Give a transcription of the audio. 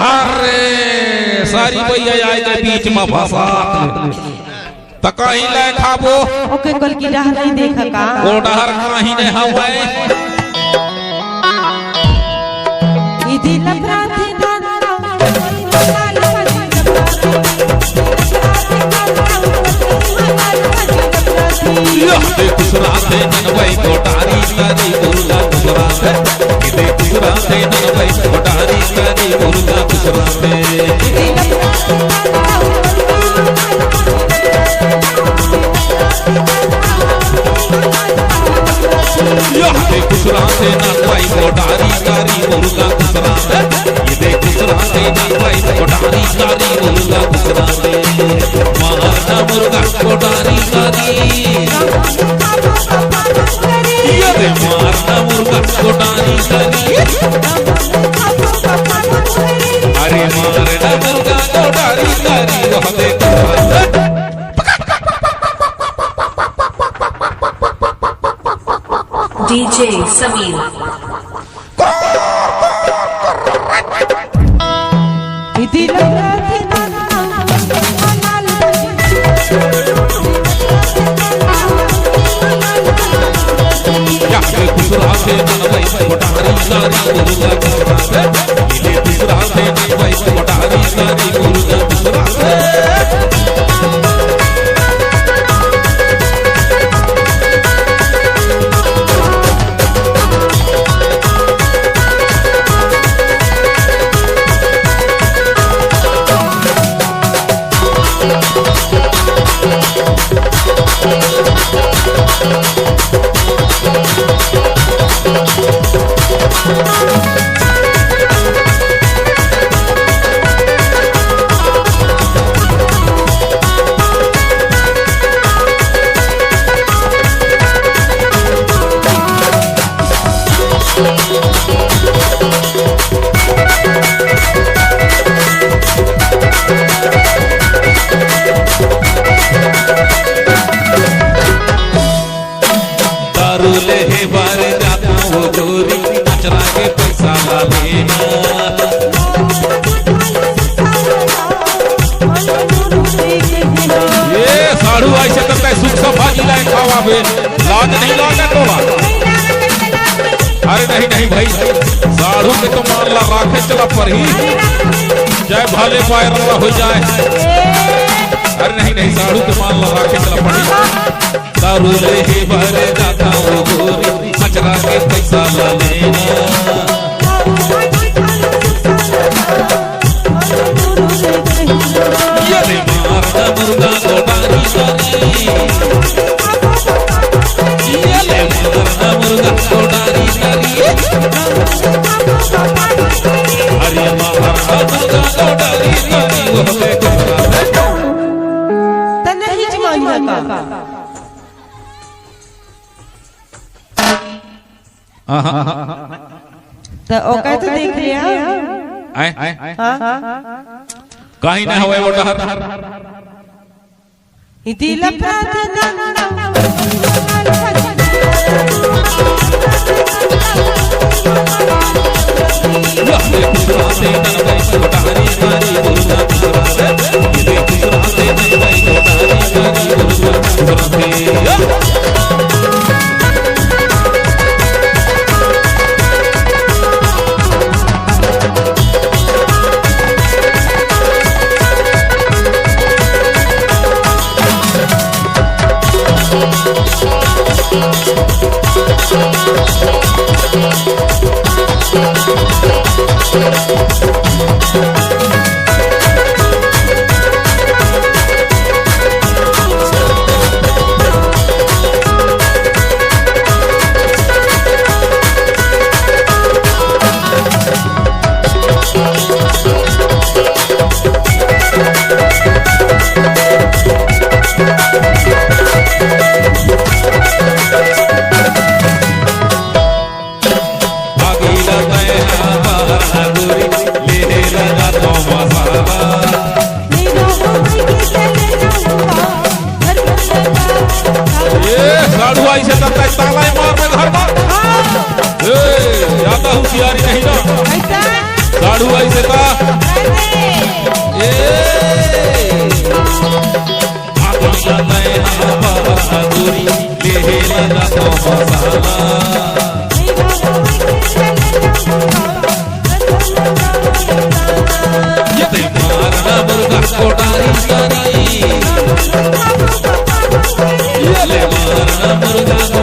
अरे सारी भैया आए के बीच में फंसा त कहीं ले खाबो ओके कल की राह नहीं देखा का ओ डहर कहीं ने हवे ई दिल प्रार्थी खुश राते ननवई कोटारी करी बुरला खुश राते इदे खुश राते ननवई कोटारी करी बुरला खुश राते इदे खुश राते ननवई कोटारी करी बुरला खुश राते इदे खुश राते ननवई कोटारी करी बुरला खुश राते मारना मुर्गा कोटारी करी ये मारना मुर्गा कोटारी करी अरे मारना मुर्गा कोटारी करी वह देखो डीजे समीर खुशराते ननवई कोटारी सारी बुरला खुशराते इदे खुशराते ननवई कोटारी सारी बुरला खुशराते साड़ू ऐसे करता है सुख सफाई लाए खावा बे लाज नहीं लागे तो अरे नहीं नहीं भाई साड़ू के तो मान ला राखे चला पर ही चाहे भाले पाए रवा हो जाए अरे नहीं नहीं साड़ू के मान ला राखे चला पर ही दारू ले ही भरे जाता वो गोरी अचरा के पैसा ला लेना मुर्गा कोटारी करी ये ले मारना मुर्गा कोटारी करी अरे मारना मुर्गा कोटारी करी वो देखो त नहीं जमाना का तो ओका तो देख लिया आए कहीं ना होए वो डहर दिल प्रार्थना खुशराते ननवई कोटारी करी बुरला खुशराते इदे खुशराते ननवई कोटारी करी बुरला खुशराते साड़ू ऐसे था मुर्गा